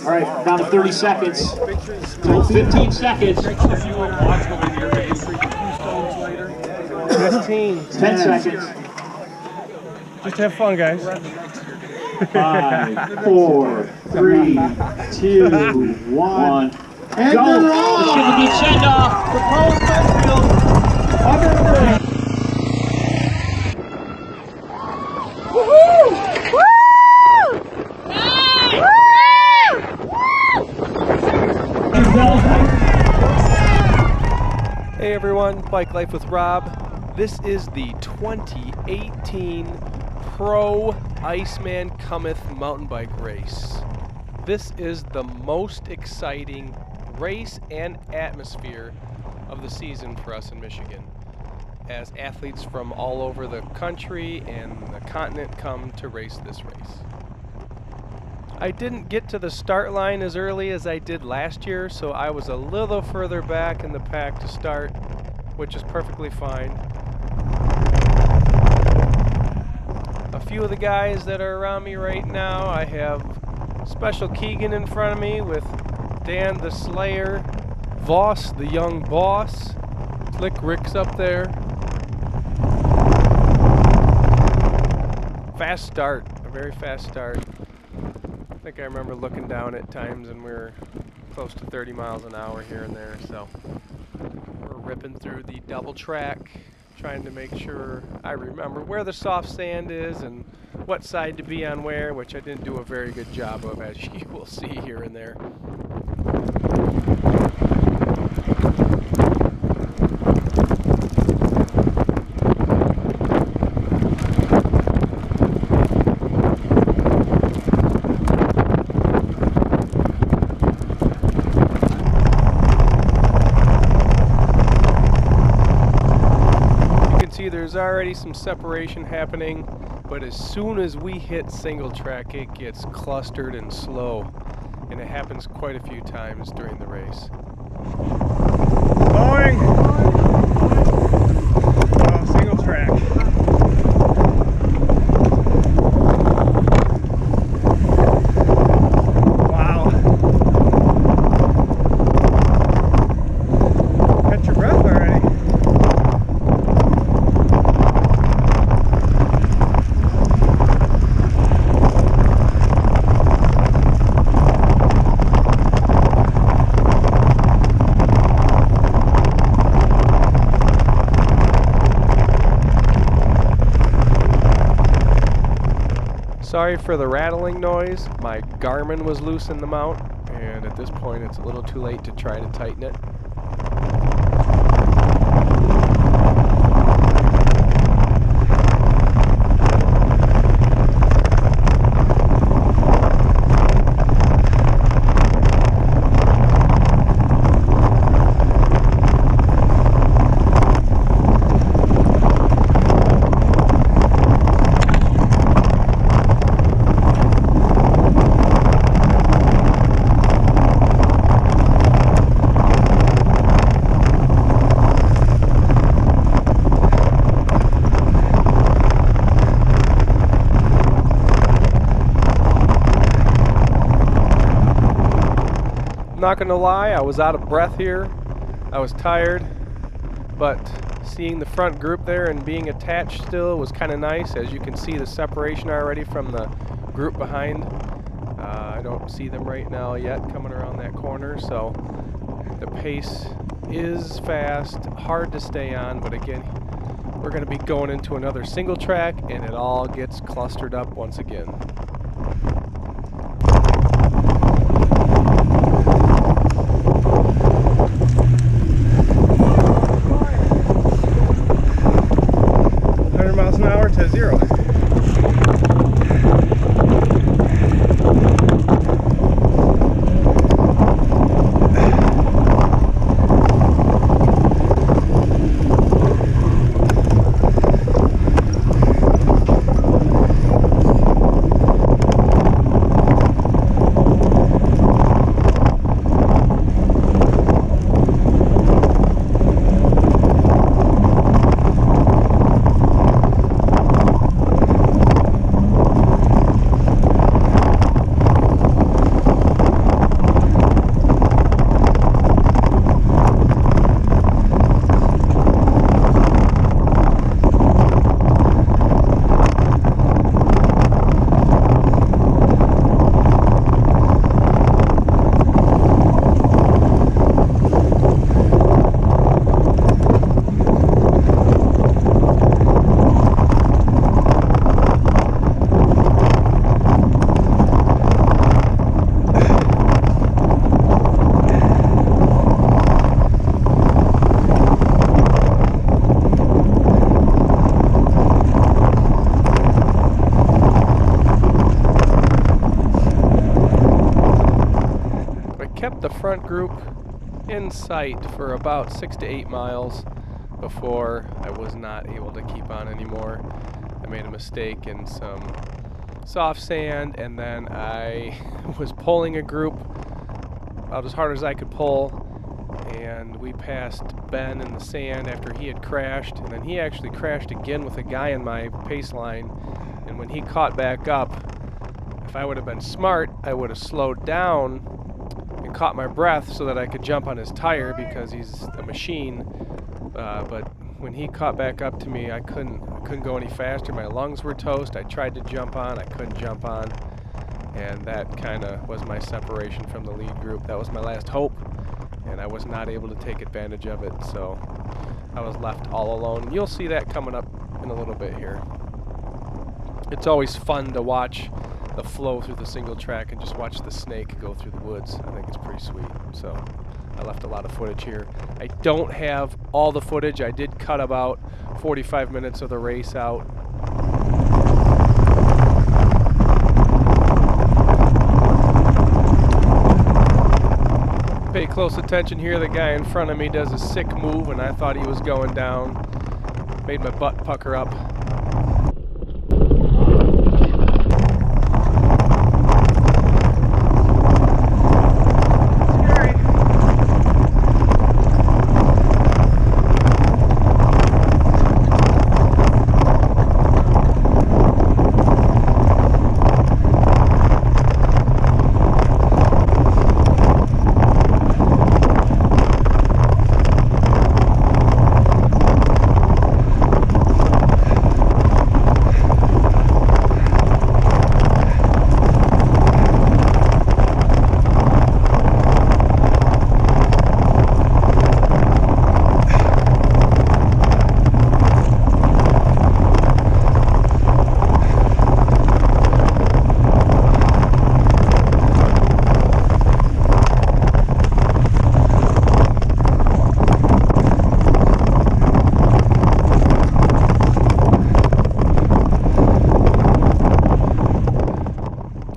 All right, down to 30 seconds. So 15 seconds. 15. 10 seconds. Just have fun, guys. 5, 4, 3, 2, 1. And go! Let's give a good send off. The Pro Iceman under the bridge. Woohoo! Woo! Hey everyone, Bike Life with Rob. This is the 2018 Pro Iceman COMETH Mountain Bike Race. This is the most exciting race and atmosphere of the season for us in Michigan, as athletes from all over the country and the continent come to race this race. I didn't get to the start line as early as I did last year, so I was a little further back in the pack to start, which is perfectly fine. A few of the guys that are around me right now, I have Special Keegan in front of me with Dan the Slayer, Voss the Young Boss, Slick Rick's up there. Fast start, a very fast start. I think I remember looking down at times and we were close to 30 miles an hour here and there, so we're ripping through the double track, trying to make sure I remember where the soft sand is and what side to be on where, which I didn't do a very good job of, as you will see here and there. There's already some separation happening, but as soon as we hit single track, it gets clustered and slow, and it happens quite a few times during the race. Going! Oh, single track. Wow. Catch your breath already. Sorry for the rattling noise. My Garmin was loose in the mount, and at this point it's a little too late to try to tighten it. Not gonna lie, I was out of breath here. I was tired, but seeing the front group there and being attached still was kind of nice. As you can see, the separation already from the group behind. I don't see them right now yet coming around that corner, so the pace is fast, hard to stay on, but again, we're gonna be going into another single track and it all gets clustered up once again. To zero. kept the front group in sight for about 6 to 8 miles before I was not able to keep on anymore. I made a mistake in some soft sand, and then I was pulling a group about as hard as I could pull, and we passed Ben in the sand after he had crashed, and then he actually crashed again with a guy in my pace line, and when he caught back up, if I would have been smart, I would have slowed down and caught my breath so that I could jump on his tire because he's a machine, but when he caught back up to me, I couldn't go any faster. My lungs were toast. I tried to jump on, I couldn't jump on, and that kind of was my separation from the lead group. That was my last hope, and I was not able to take advantage of it, so I was left all alone. You'll see that coming up in a little bit here. It's always fun to watch the flow through the single track and just watch the snake go through the woods. I think it's pretty sweet, so I left a lot of footage here. I don't have all the footage. I did cut about 45 minutes of the race out. Pay close attention here. The guy in front of me does a sick move, and I thought he was going down. Made my butt pucker up.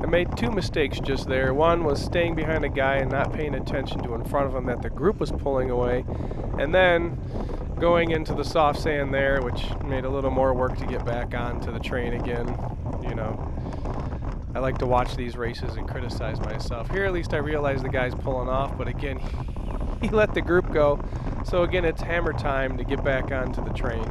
Made two mistakes just there. One was staying behind a guy and not paying attention to in front of him that the group was pulling away, and then going into the soft sand there, which made a little more work to get back onto the train again. You know, I like to watch these races and criticize myself. Here at least I realize the guy's pulling off, but again, he let the group go. So again, it's hammer time to get back onto the train.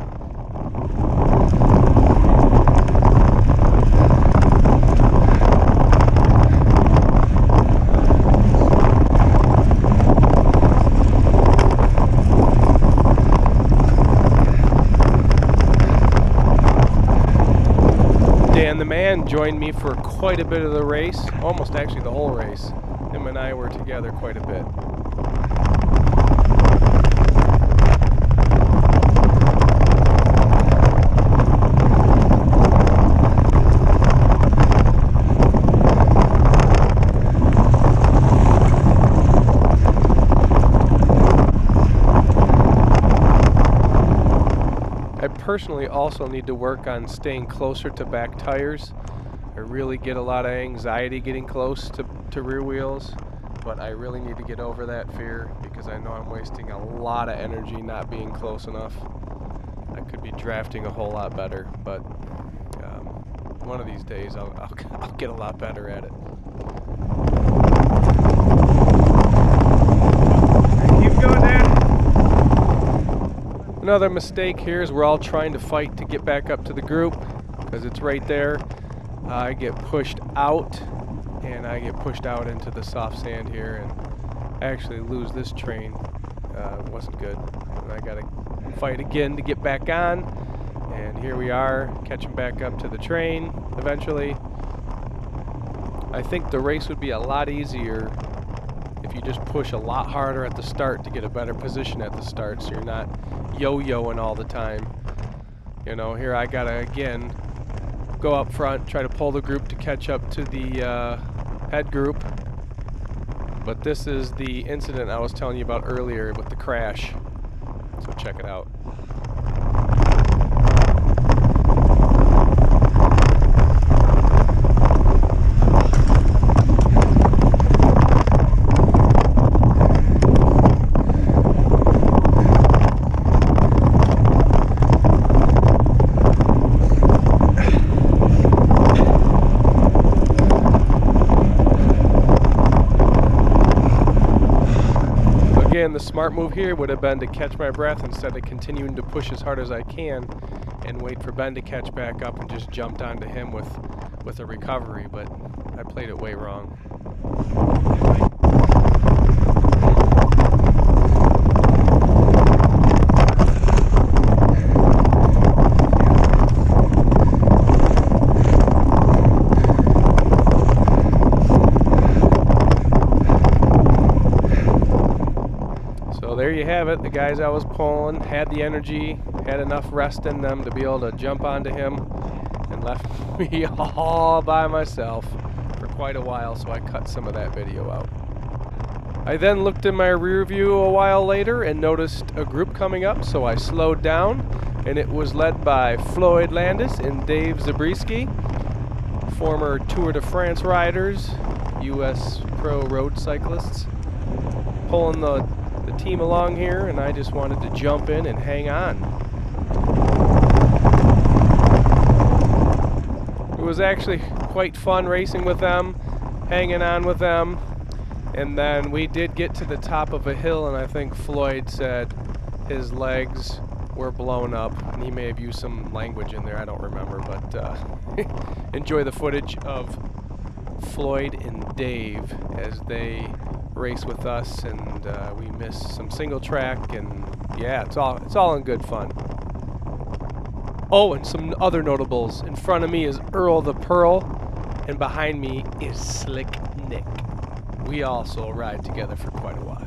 Dan the man joined me for quite a bit of the race, almost actually the whole race. Him and I were together quite a bit. I personally also need to work on staying closer to back tires. I really get a lot of anxiety getting close to rear wheels, but I really need to get over that fear because I know I'm wasting a lot of energy not being close enough. I could be drafting a whole lot better, but one of these days I'll get a lot better at it. Keep going, Dan. Another mistake here is we're all trying to fight to get back up to the group because it's right there. I get pushed out, and I get pushed out into the soft sand here, and I actually lose this train. It wasn't good. And I gotta fight again to get back on, and here we are, catching back up to the train eventually. I think the race would be a lot easier if you just push a lot harder at the start to get a better position at the start, so you're not yo-yoing all the time. You know, here I gotta again go up front, try to pull the group to catch up to the head group. But this is the incident I was telling you about earlier with the crash. So check it out. saying the smart move here would have been to catch my breath instead of continuing to push as hard as I can and wait for Ben to catch back up and just jumped onto him with a recovery, but I played it way wrong. There you have it. The guys I was pulling had the energy, had enough rest in them to be able to jump onto him, and left me all by myself for quite a while, so I cut some of that video out. I then looked in my rear view a while later and noticed a group coming up, so I slowed down, and it was led by Floyd Landis and Dave Zabriskie, former Tour de France riders, US pro road cyclists, pulling the team along here, and I just wanted to jump in and hang on. It was actually quite fun racing with them, hanging on with them, and then we did get to the top of a hill, and I think Floyd said his legs were blown up, and he may have used some language in there, I don't remember, but enjoy the footage of Floyd and Dave as they race with us, and we miss some single track, and yeah, it's all in good fun. Oh, and some other notables. In front of me is Earl the Pearl, and behind me is Slick Nick. We also ride together for quite a while.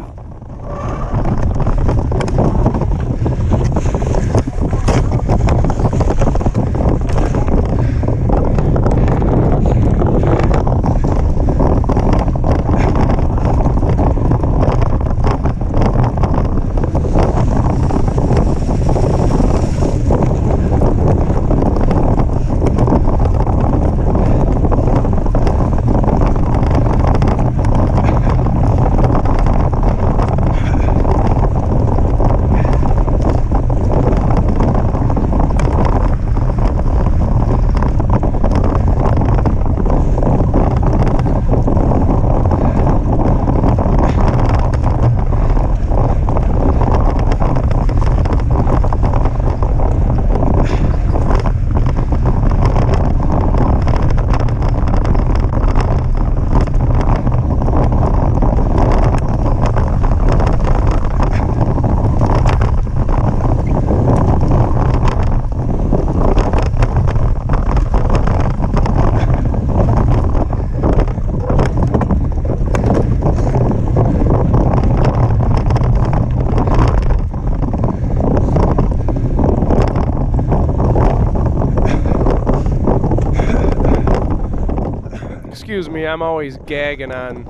Excuse me, I'm always gagging on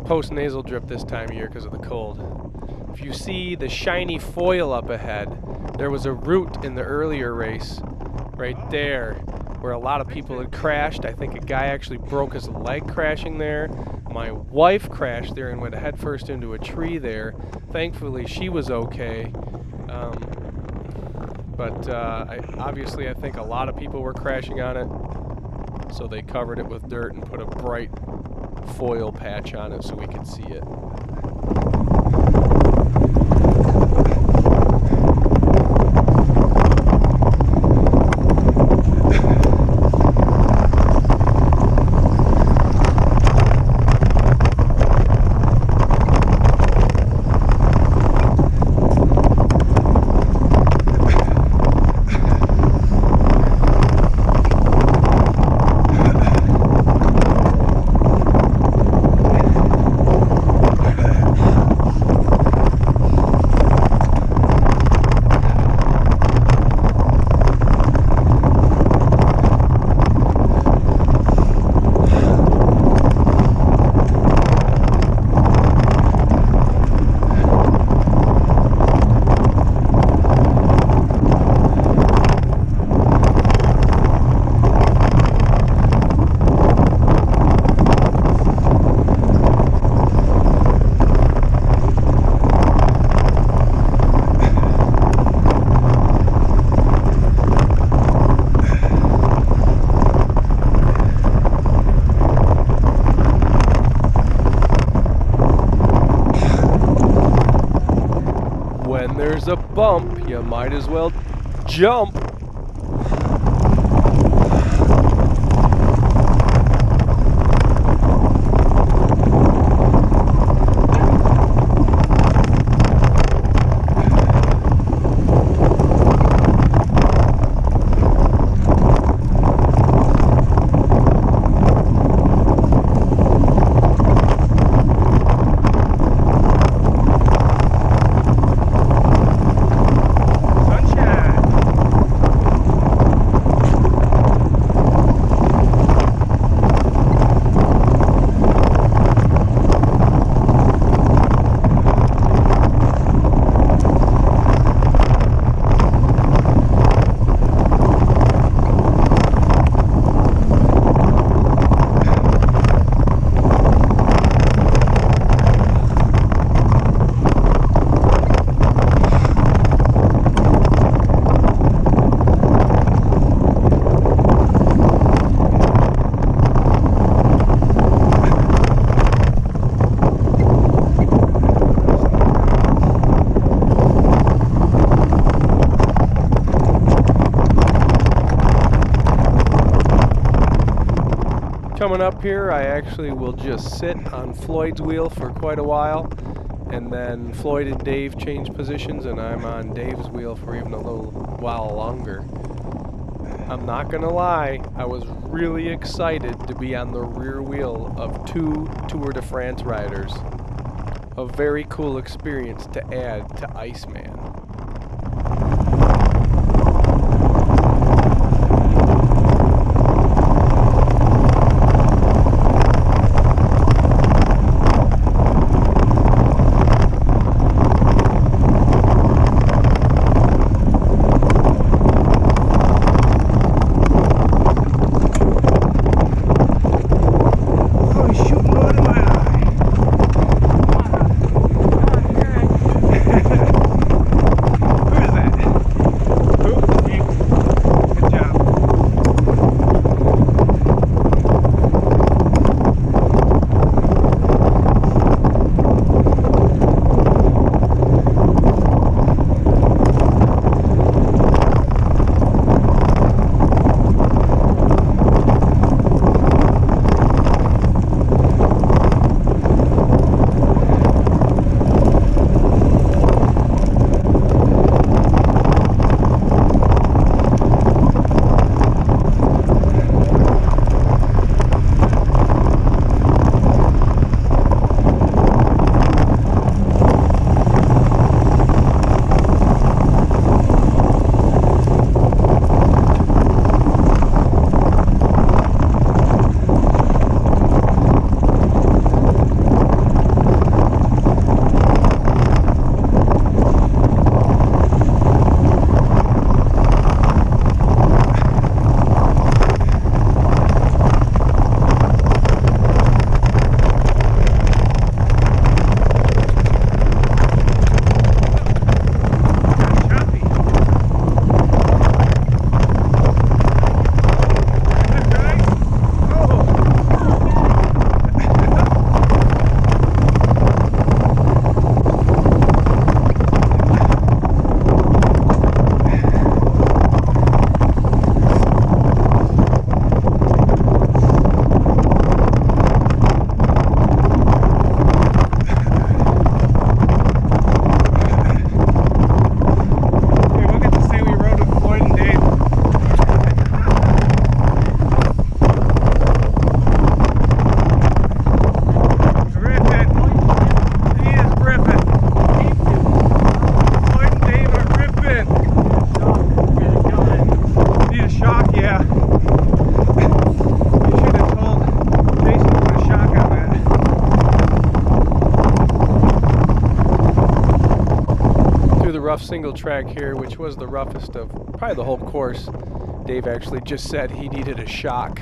post-nasal drip this time of year because of the cold. If you see the shiny foil up ahead, there was a route in the earlier race right there where a lot of people had crashed. I think a guy actually broke his leg crashing there. My wife crashed there and went headfirst into a tree there. Thankfully, she was okay. Obviously, I think a lot of people were crashing on it. So they covered it with dirt and put a bright foil patch on it so we could see it. there's a bump, you might as well jump. Coming up here, I actually will just sit on Floyd's wheel for quite a while, and then Floyd and Dave change positions, and I'm on Dave's wheel for even a little while longer. I'm not gonna lie, I was really excited to be on the rear wheel of 2 Tour de France riders. A very cool experience to add to Iceman. Rough single track here, which was the roughest of probably the whole course. Dave actually just said he needed a shock.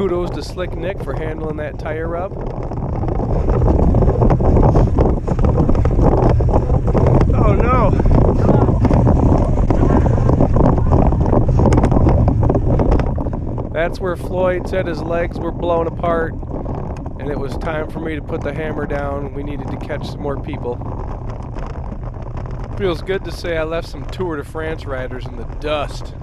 kudos to Slick Nick for handling that tire rub. Oh no! That's where Floyd said his legs were blown apart and it was time for me to put the hammer down. We needed to catch some more people. Feels good to say I left some Tour de France riders in the dust.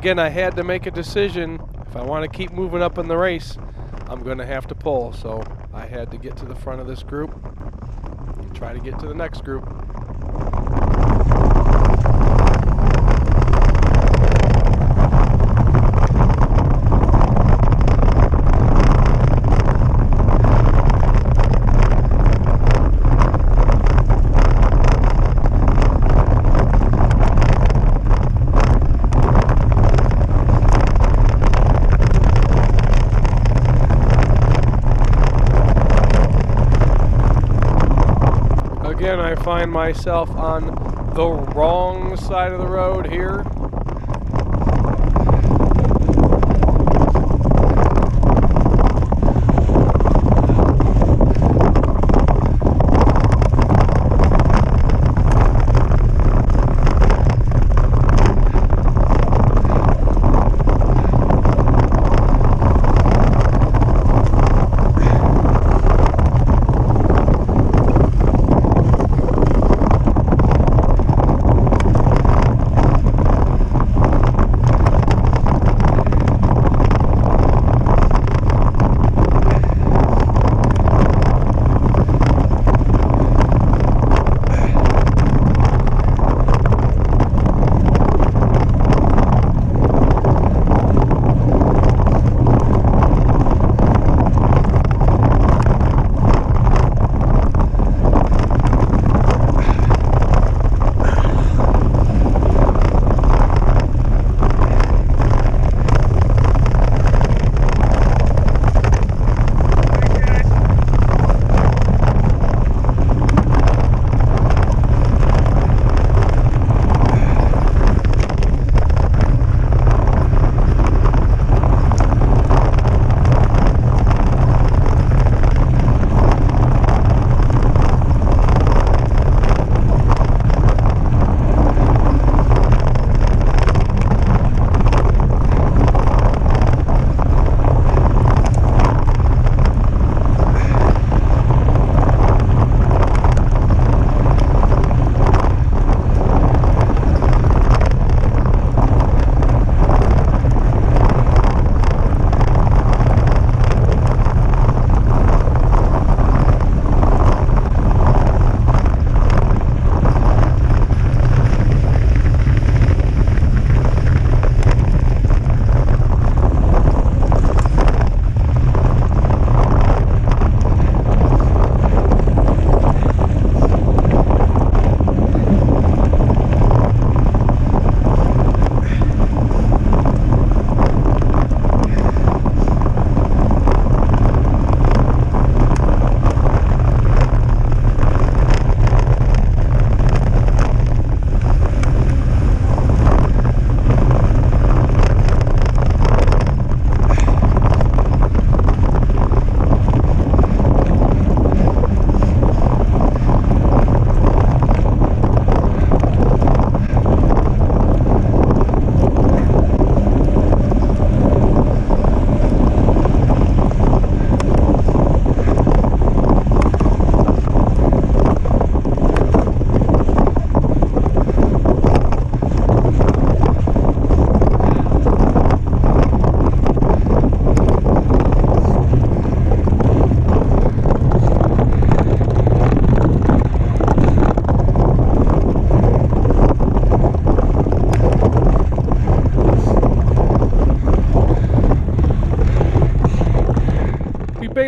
Again, I had to make a decision. If I want to keep moving up in the race, I'm going to have to pull. So I had to get to the front of this group and try to get to the next group. again, I find myself on the wrong side of the road here.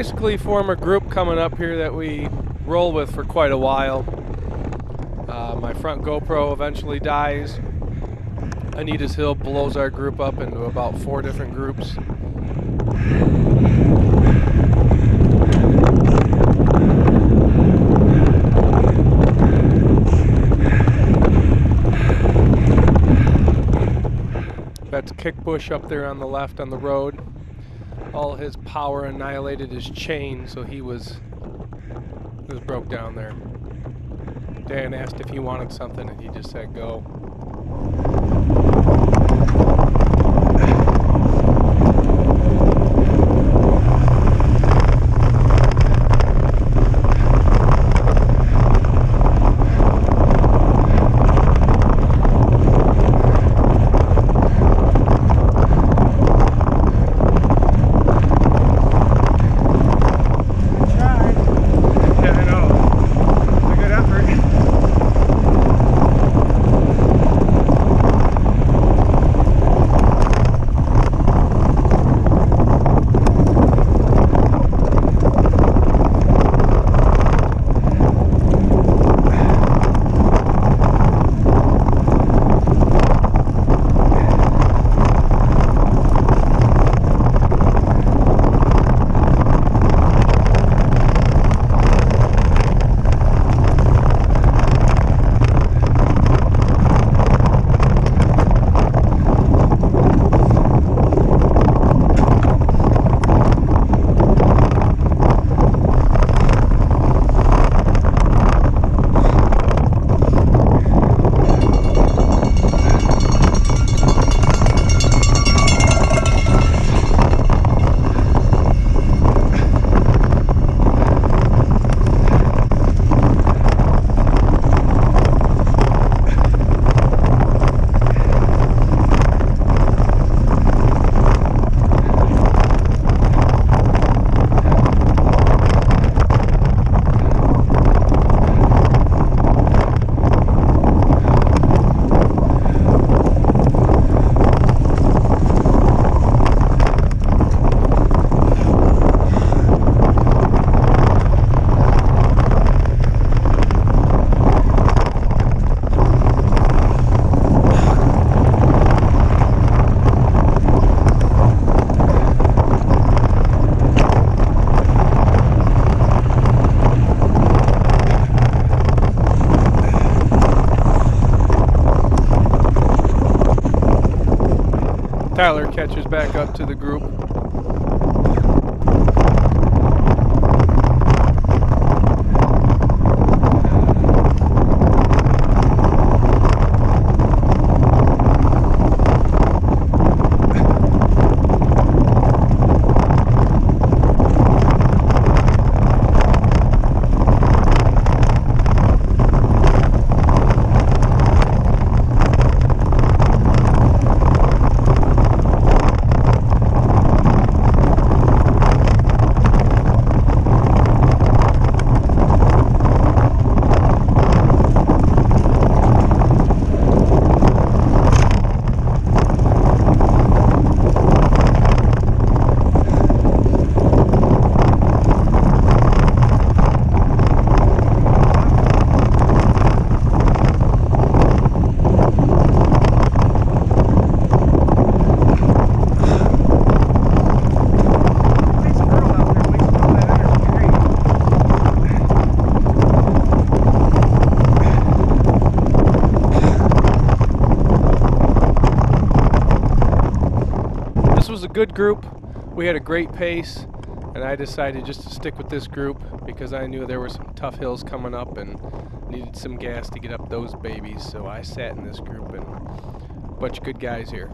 basically form a group coming up here that we roll with for quite a while. My front GoPro eventually dies. Anita's Hill blows our group up into about 4 different groups. That's Kickbush up there on the left on the road. All his power annihilated his chain, so he was broke down there. Dan asked if he wanted something, and he just said go. Tyler catches back up to the group. Good group. We had a great pace, and I decided just to stick with this group because I knew there were some tough hills coming up and needed some gas to get up those babies, so I sat in this group, and a bunch of good guys here.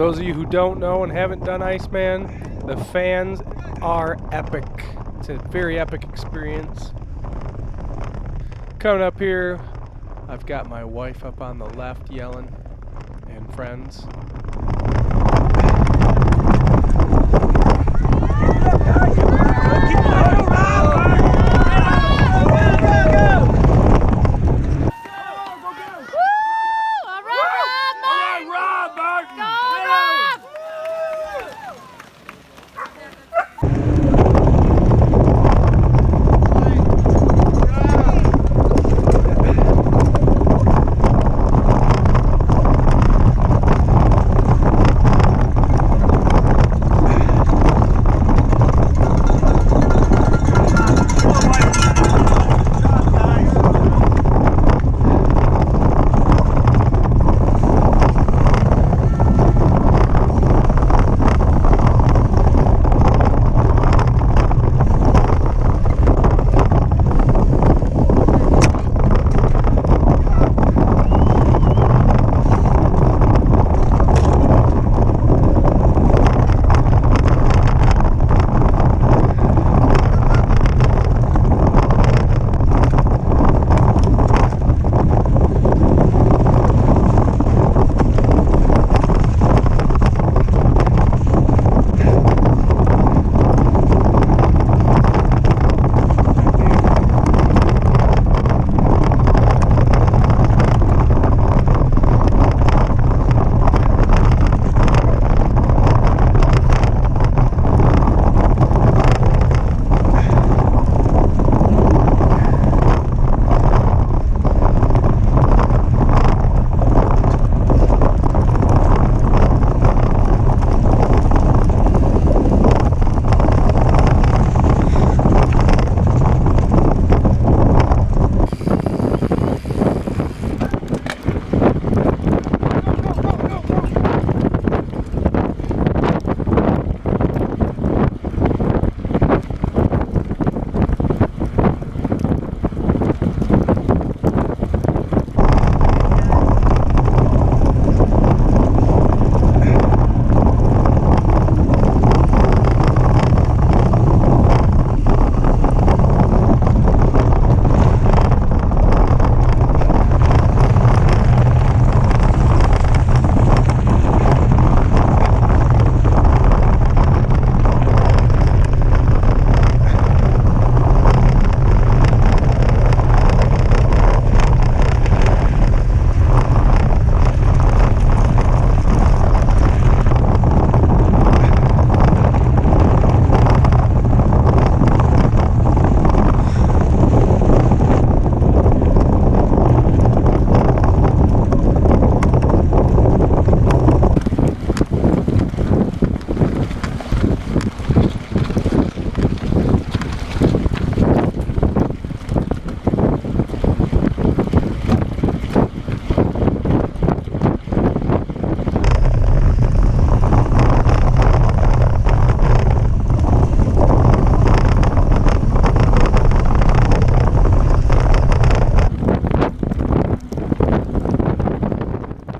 those of you who don't know and haven't done Iceman, the fans are epic. It's a very epic experience. Coming up here, I've got my wife up on the left yelling, and friends.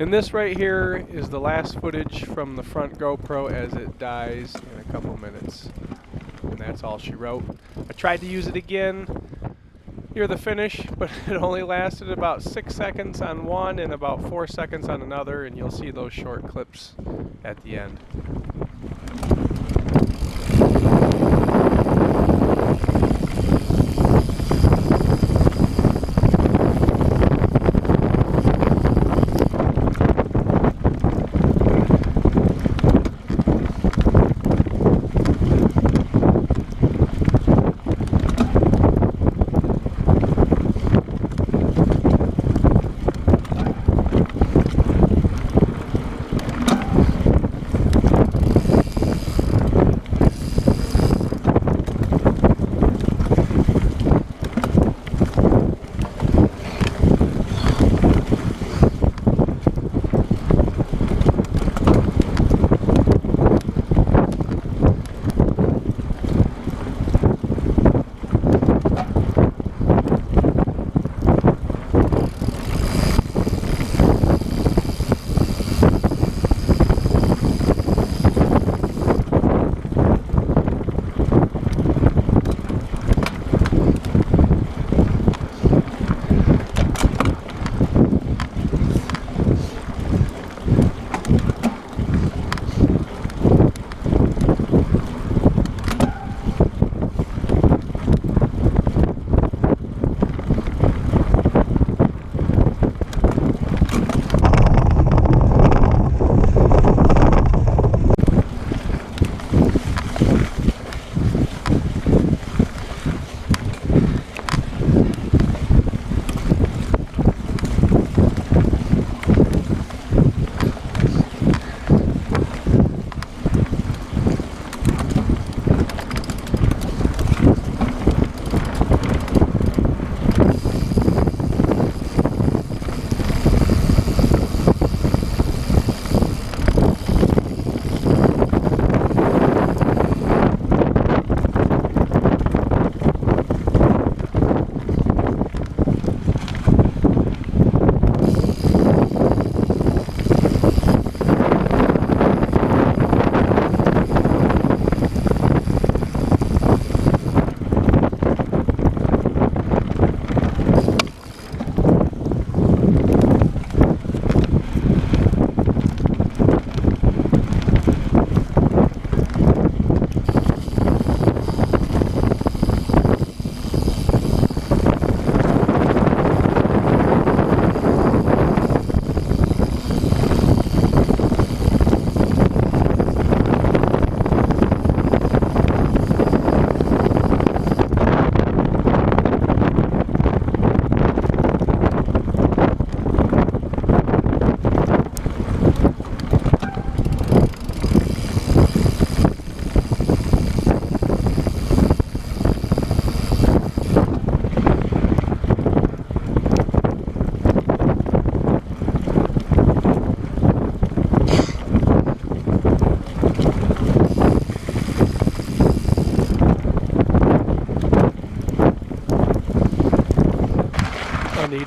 And this right here is the last footage from the front GoPro as it dies in a couple minutes. And that's all she wrote. I tried to use it again near the finish, but it only lasted about 6 seconds on one and about 4 seconds on another, and you'll see those short clips at the end.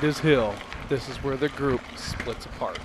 Rita's Hill. This is where the group splits apart.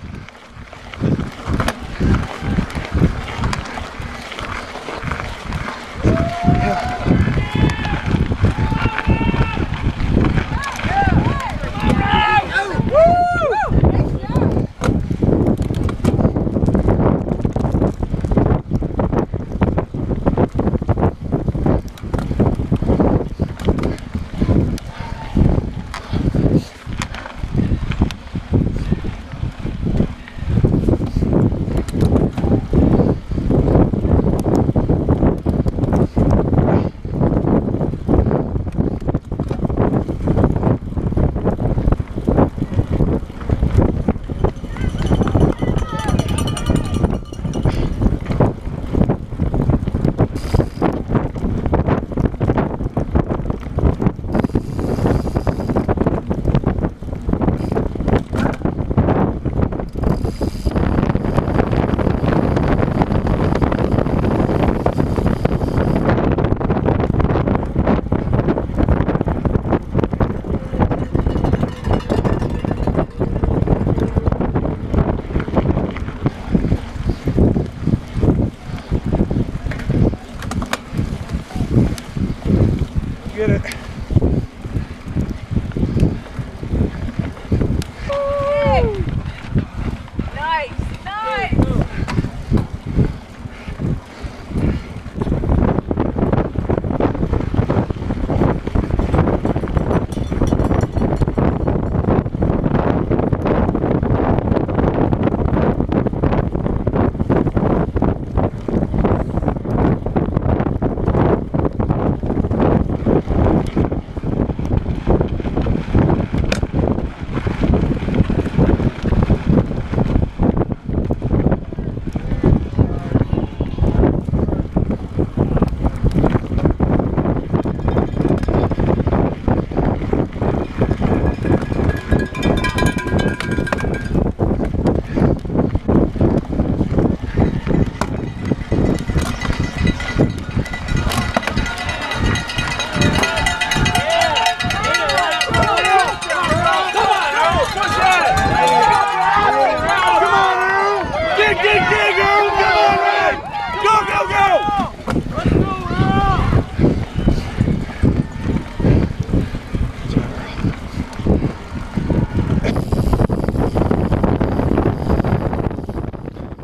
Get it. Nice, nice.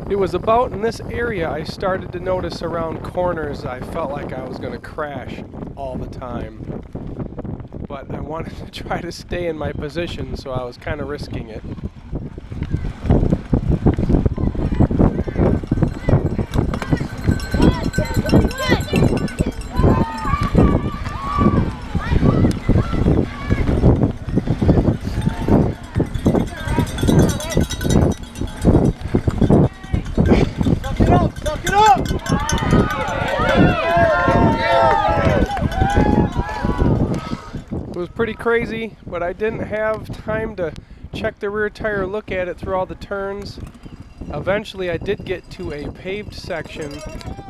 It was about in this area I started to notice around corners I felt like I was going to crash all the time. But I wanted to try to stay in my position, so I was kind of risking it. It was pretty crazy, but I didn't have time to check the rear tire, look at it through all the turns. Eventually I did get to a paved section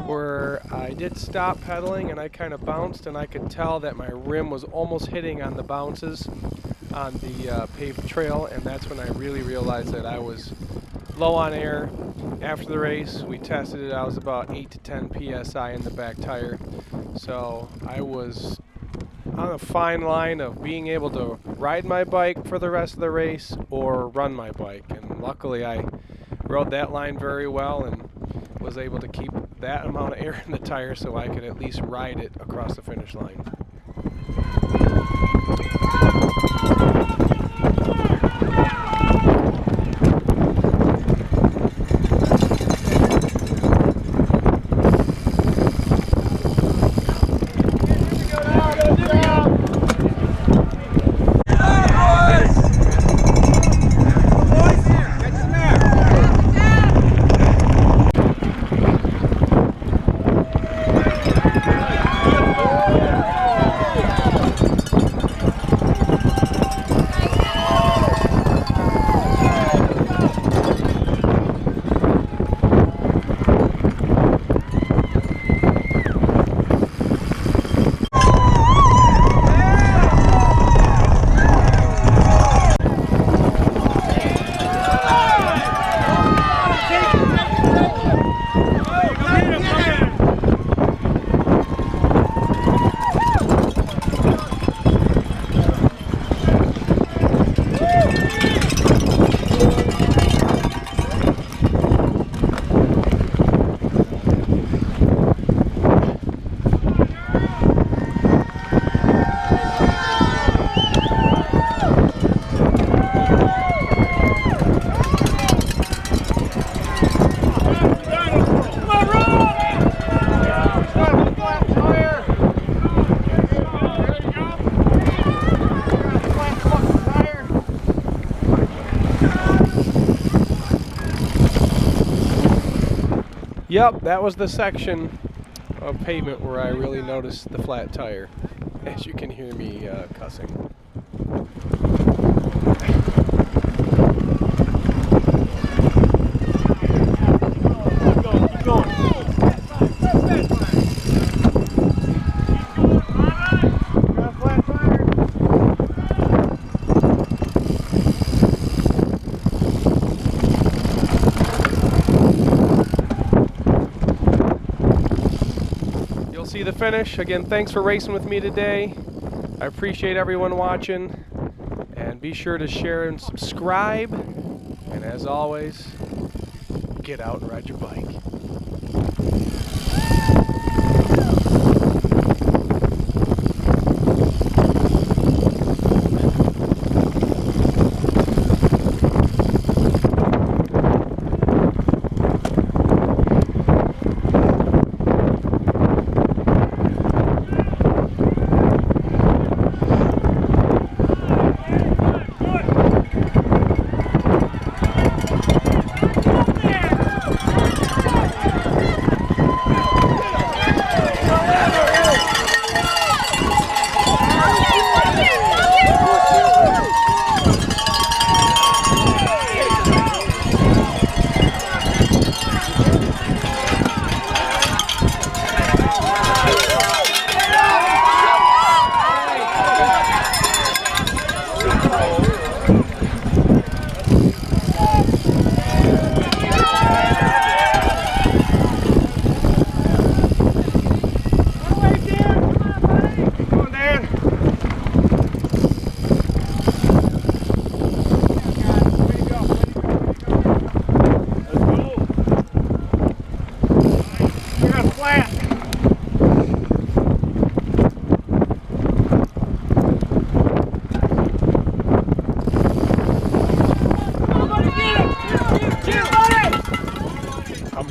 where I did stop pedaling and I kind of bounced, and I could tell that my rim was almost hitting on the bounces on the paved trail, and that's when I really realized that I was low on air. After the race we tested it, I was about 8 to 10 psi in the back tire, so I was on a fine line of being able to ride my bike for the rest of the race or run my bike, and luckily I rode that line very well and was able to keep that amount of air in the tire so I could at least ride it across the finish line. Yep, that was the section of pavement where I really noticed the flat tire, as you can hear me cussing. See the finish. Again, thanks for racing with me today. I appreciate everyone watching, and be sure to share and subscribe, and as always, get out and ride your bike.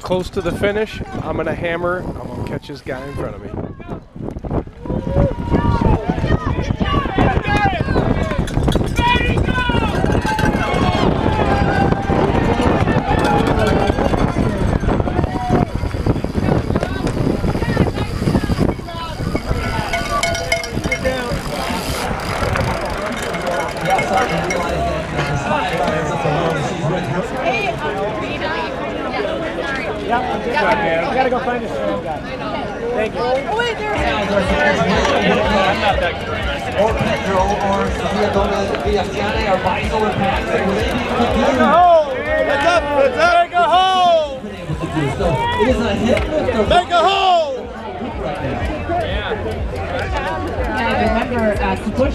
Close to the finish. I'm gonna hammer. I'm gonna catch this guy in front of me. I gotta go find this guy. Thank you. Oh, wait, there's I'm not that great. Or Pedro or Sofia Gomez Villaciane are bicycle or pass. Make a hole! Heads up! Heads up! Make a hole! So it is a hit lift of Make a hole! right now. Yeah, remember to push.